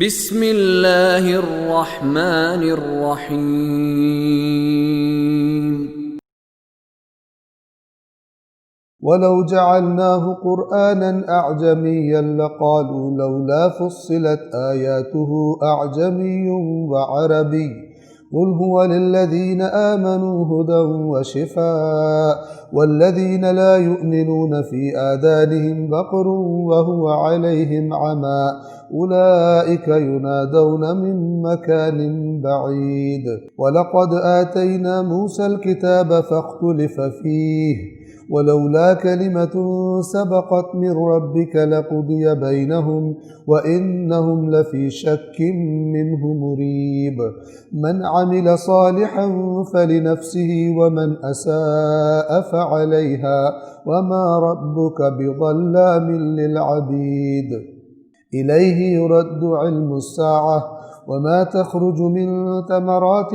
بسم اللہ الرحمن الرحیم وَلَوْ جَعَلْنَاهُ قُرْآنًا أَعْجَمِيًّا لَقَالُوا لَوْلَا فُصِّلَتْ آيَاتُهُ أَعْجَمِيٌّ وَعَرَبِيٌّ قُلْ هُوَ لِلَّذِينَ آمَنُوا هُدًى وَشِفَاءٌ وَالَّذِينَ لَا يُؤْمِنُونَ فِي آذَانِهِمْ وَقْرٌ وَهُوَ عَلَيْهِمْ عَمًى أُولَئِكَ يُنَادَوْنَ مِن مَّكَانٍ بَعِيدٍ وَلَقَدْ آتَيْنَا مُوسَى الْكِتَابَ فَاخْتُلِفَ فِيهِ ولولا كلمة سبقت من ربك لقضي بينهم وإنهم لفي شك منه مريب من عمل صالحا فلنفسه ومن أساء فعليها وما ربك بظلام للعبيد إليه يرد علم الساعة وما تخرج من ثمرات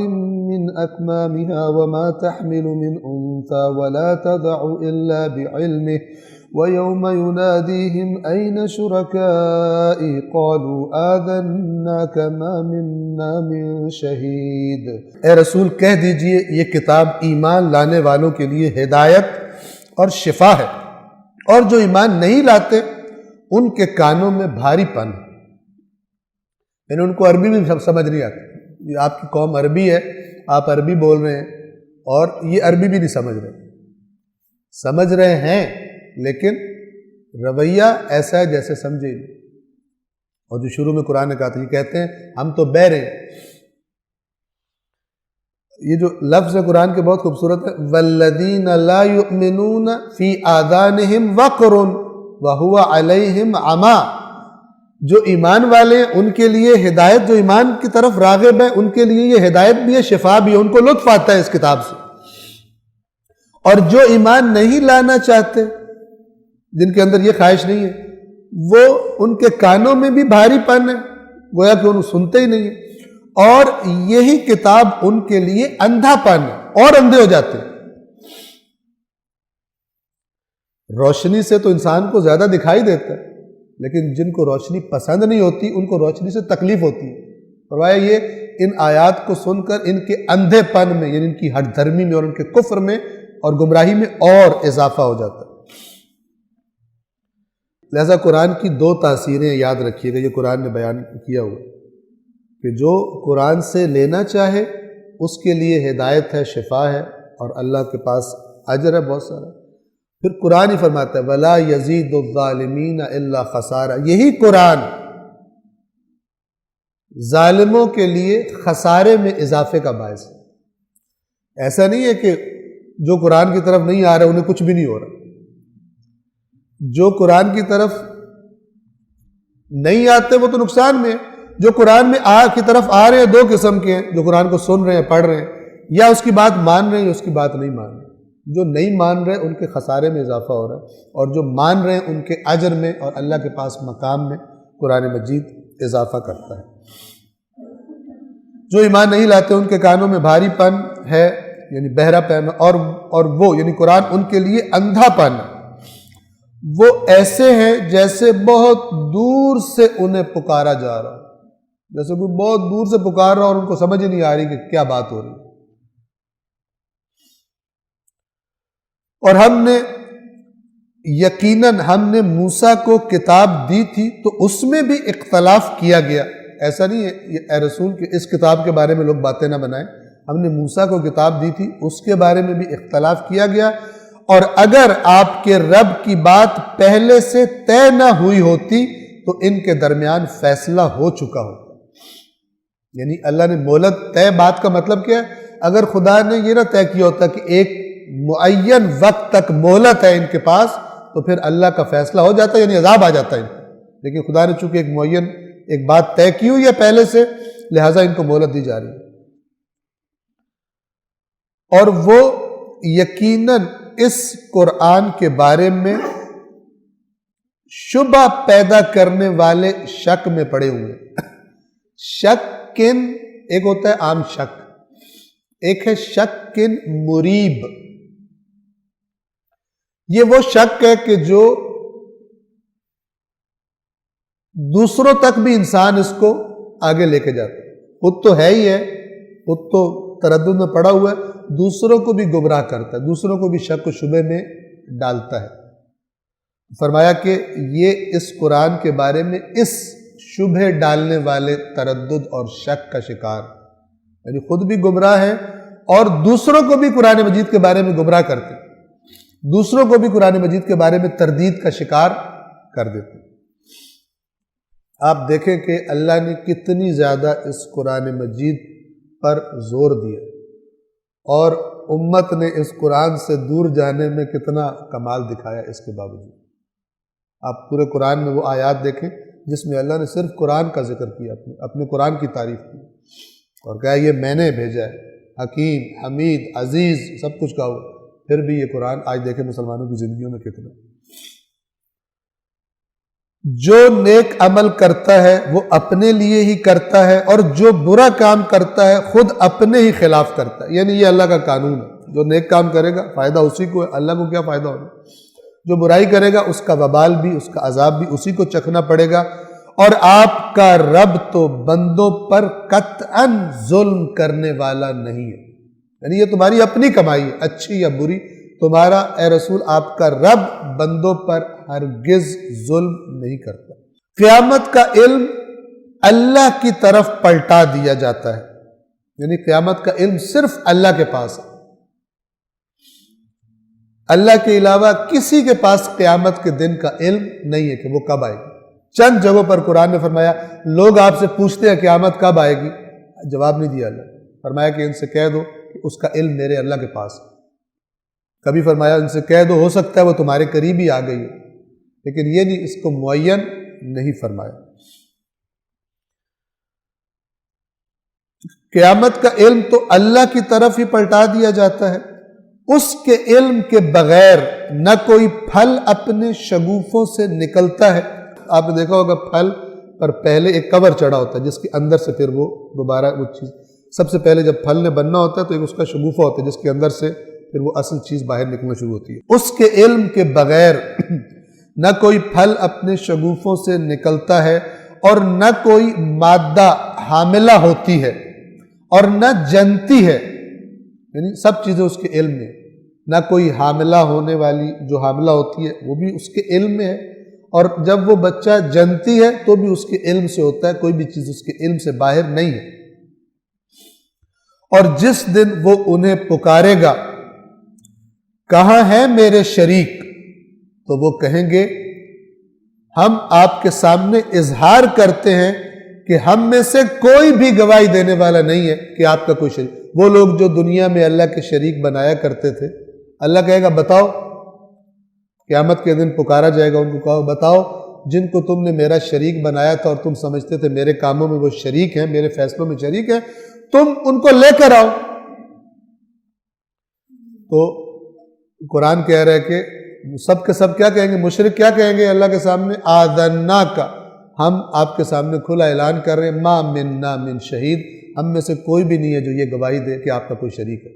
من أكمامها وما تحمل من أنثى ولا تضع إلا بعلمه ويوم يناديهم أين شركائي قالوا آذناك ما منا من شهيد۔ اے رسول کہہ دیجئے یہ کتاب ایمان لانے والوں کے لیے ہدایت اور شفا ہے، اور جو ایمان نہیں لاتے ان کے کانوں میں بھاری پن، یعنی ان کو عربی بھی سمجھ نہیں آتی۔ یہ آپ کی قوم عربی ہے، آپ عربی بول رہے ہیں اور یہ عربی بھی نہیں سمجھ رہے ہیں لیکن رویہ ایسا ہے جیسے سمجھے نہیں۔ اور جو شروع میں قرآن نے کہا تھا، یہ کہتے ہیں ہم تو بہرے ہیں۔ یہ جو لفظ ہے قرآن کے بہت خوبصورت ہے، وَالَّذِينَ لَا يُؤْمِنُونَ فِي آذَانِهِمْ وَقْرٌ وَهُوَ عَلَيْهِمْ عَمًى۔ جو ایمان والے ہیں ان کے لیے ہدایت، جو ایمان کی طرف راغب ہے ان کے لیے یہ ہدایت بھی ہے، شفا بھی ہے، ان کو لطف آتا ہے اس کتاب سے۔ اور جو ایمان نہیں لانا چاہتے، جن کے اندر یہ خواہش نہیں ہے، وہ ان کے کانوں میں بھی بھاری پن ہے، گویا کہ انہوں سنتے ہی نہیں ہیں، اور یہی کتاب ان کے لیے اندھا پن ہے، اور اندھے ہو جاتے ہیں۔ روشنی سے تو انسان کو زیادہ دکھائی دیتا ہے، لیکن جن کو روشنی پسند نہیں ہوتی ان کو روشنی سے تکلیف ہوتی ہے۔ فرمایا یہ ان آیات کو سن کر ان کے اندھے پن میں، یعنی ان کی ہٹ دھرمی میں اور ان کے کفر میں اور گمراہی میں اور اضافہ ہو جاتا ہے۔ لہذا قرآن کی دو تاثیریں یاد رکھیے گا، یہ قرآن نے بیان کیا ہوا کہ جو قرآن سے لینا چاہے اس کے لیے ہدایت ہے، شفا ہے، اور اللہ کے پاس اجر ہے بہت سارا۔ پھر قرآن ہی فرماتا ہے وَلَا يَزِيدُ الظَّالِمِينَ إِلَّا خَسَارًا، یہی قرآن ظالموں کے لیے خسارے میں اضافے کا باعث ہے۔ ایسا نہیں ہے کہ جو قرآن کی طرف نہیں آ رہے انہیں کچھ بھی نہیں ہو رہا۔ جو قرآن کی طرف نہیں آتے وہ تو نقصان میں ہے، جو قرآن میں کی طرف آ رہے ہیں دو قسم کے ہیں، جو قرآن کو سن رہے ہیں، پڑھ رہے ہیں، یا اس کی بات مان رہے ہیں یا اس کی بات نہیں مان رہے۔ جو نہیں مان رہے ان کے خسارے میں اضافہ ہو رہا ہے، اور جو مان رہے ہیں ان کے اجر میں اور اللہ کے پاس مقام میں قرآن مجید اضافہ کرتا ہے۔ جو ایمان نہیں لاتے ان کے کانوں میں بھاری پن ہے، یعنی بہرا پن، اور وہ یعنی قرآن ان کے لیے اندھا پن ہے۔ وہ ایسے ہیں جیسے بہت دور سے انہیں پکارا جا رہا ہو، جیسے کوئی بہت دور سے پکار رہا اور ان کو سمجھ ہی نہیں آ رہی کہ کیا بات ہو رہی۔ اور یقیناً ہم نے موسیٰ کو کتاب دی تھی تو اس میں بھی اختلاف کیا گیا۔ ایسا نہیں ہے اے رسول کہ اس کتاب کے بارے میں لوگ باتیں نہ بنائیں، ہم نے موسیٰ کو کتاب دی تھی، اس کے بارے میں بھی اختلاف کیا گیا، اور اگر آپ کے رب کی بات پہلے سے طے نہ ہوئی ہوتی تو ان کے درمیان فیصلہ ہو چکا ہوتا۔ یعنی اللہ نے مہلت طے، بات کا مطلب کیا ہے؟ اگر خدا نے یہ نہ طے کیا ہوتا کہ ایک معین وقت تک مہلت ہے ان کے پاس تو پھر اللہ کا فیصلہ ہو جاتا ہے، یعنی عذاب آ جاتا ہے۔ لیکن خدا نے چونکہ ایک بات طے کی ہوئی ہے پہلے سے، لہٰذا ان کو مہلت دی جا رہی ہے۔ اور وہ یقیناً اس قرآن کے بارے میں شبہ پیدا کرنے والے شک میں پڑے ہوئے۔ شکن ایک ہوتا ہے عام شک، ایک ہے شکن مریب۔ یہ وہ شک ہے کہ جو دوسروں تک بھی انسان اس کو آگے لے کے جاتا ہے، خود تو ہے ہی ہے، خود تو تردد میں پڑا ہوا ہے، دوسروں کو بھی گمراہ کرتا ہے، دوسروں کو بھی شک و شبے میں ڈالتا ہے۔ فرمایا کہ یہ اس قرآن کے بارے میں اس شبہ ڈالنے والے تردد اور شک کا شکار، یعنی خود بھی گمراہ ہیں اور دوسروں کو بھی قرآن مجید کے بارے میں گمراہ کرتے، دوسروں کو بھی قرآن مجید کے بارے میں تردید کا شکار کر دیتے۔ آپ دیکھیں کہ اللہ نے کتنی زیادہ اس قرآن مجید پر زور دیا اور امت نے اس قرآن سے دور جانے میں کتنا کمال دکھایا اس کے باوجود۔ آپ پورے قرآن میں وہ آیات دیکھیں جس میں اللہ نے صرف قرآن کا ذکر کیا، اپنے قرآن کی تعریف کی اور کہا یہ میں نے بھیجا ہے، حکیم، حمید، عزیز، سب کچھ کہا ہوا، پھر بھی یہ قرآن آج دیکھیں مسلمانوں کی زندگیوں میں کتنا۔ جو نیک عمل کرتا ہے وہ اپنے لیے ہی کرتا ہے اور جو برا کام کرتا ہے خود اپنے ہی خلاف کرتا ہے، یعنی یہ اللہ کا قانون ہے، جو نیک کام کرے گا فائدہ اسی کو ہے، اللہ کو کیا فائدہ ہوگا، جو برائی کرے گا اس کا وبال بھی، اس کا عذاب بھی اسی کو چکھنا پڑے گا۔ اور آپ کا رب تو بندوں پر قطعاً ظلم کرنے والا نہیں ہے، یعنی یہ تمہاری اپنی کمائی ہے، اچھی یا بری، تمہارا اے رسول آپ کا رب بندوں پر ہرگز ظلم نہیں کرتا۔ قیامت کا علم اللہ کی طرف پلٹا دیا جاتا ہے، یعنی قیامت کا علم صرف اللہ کے پاس ہے، اللہ کے علاوہ کسی کے پاس قیامت کے دن کا علم نہیں ہے کہ وہ کب آئے گی۔ چند جگہوں پر قرآن نے فرمایا لوگ آپ سے پوچھتے ہیں قیامت کب آئے گی، جواب نہیں دیا اللہ، فرمایا کہ ان سے کہہ دو کہ اس کا علم میرے اللہ کے پاس ہے۔ کبھی فرمایا ان سے کہہ دو ہو سکتا ہے وہ تمہارے قریب ہی آ گئی ہو، لیکن یہ نہیں، اس کو معین نہیں فرمایا۔ قیامت کا علم تو اللہ کی طرف ہی پلٹا دیا جاتا ہے، اس کے علم کے بغیر نہ کوئی پھل اپنے شگوفوں سے نکلتا ہے۔ آپ نے دیکھا ہوگا پھل پر پہلے ایک کور چڑھا ہوتا ہے جس کے اندر سے پھر وہ دوبارہ وہ چیز، سب سے پہلے جب پھل نے بننا ہوتا ہے تو ایک اس کا شگوفہ ہوتا ہے جس کے اندر سے پھر وہ اصل چیز باہر نکلنا شروع ہوتی ہے۔ اس کے علم کے بغیر نہ کوئی پھل اپنے شگوفوں سے نکلتا ہے اور نہ کوئی مادہ حاملہ ہوتی ہے اور نہ جنتی ہے، یعنی سب چیزیں اس کے علم میں، نہ کوئی حاملہ ہونے والی جو حاملہ ہوتی ہے وہ بھی اس کے علم میں ہے، اور جب وہ بچہ جنتی ہے تو بھی اس کے علم سے ہوتا ہے، کوئی بھی چیز اس کے علم سے باہر نہیں ہے۔ اور جس دن وہ انہیں پکارے گا کہاں ہیں میرے شریک، تو وہ کہیں گے ہم آپ کے سامنے اظہار کرتے ہیں کہ ہم میں سے کوئی بھی گواہی دینے والا نہیں ہے کہ آپ کا کوئی شریک۔ وہ لوگ جو دنیا میں اللہ کے شریک بنایا کرتے تھے، اللہ کہے گا بتاؤ، قیامت کے دن پکارا جائے گا ان کو، کہو بتاؤ جن کو تم نے میرا شریک بنایا تھا اور تم سمجھتے تھے میرے کاموں میں وہ شریک ہیں، میرے فیصلوں میں شریک ہیں، تم ان کو لے کر آؤ۔ تو قرآن کہہ رہا ہے کہ سب کے سب کیا کہیں گے، مشرک کیا کہیں گے اللہ کے سامنے، آذنا کا، ہم آپ کے سامنے کھلا اعلان کر رہے ہیں، ما منا من شہید، ہم میں سے کوئی بھی نہیں ہے جو یہ گواہی دے کہ آپ کا کوئی شریک ہے۔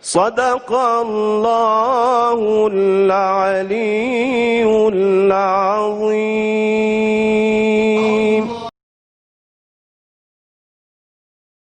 صدق اللہ العلی العظیم۔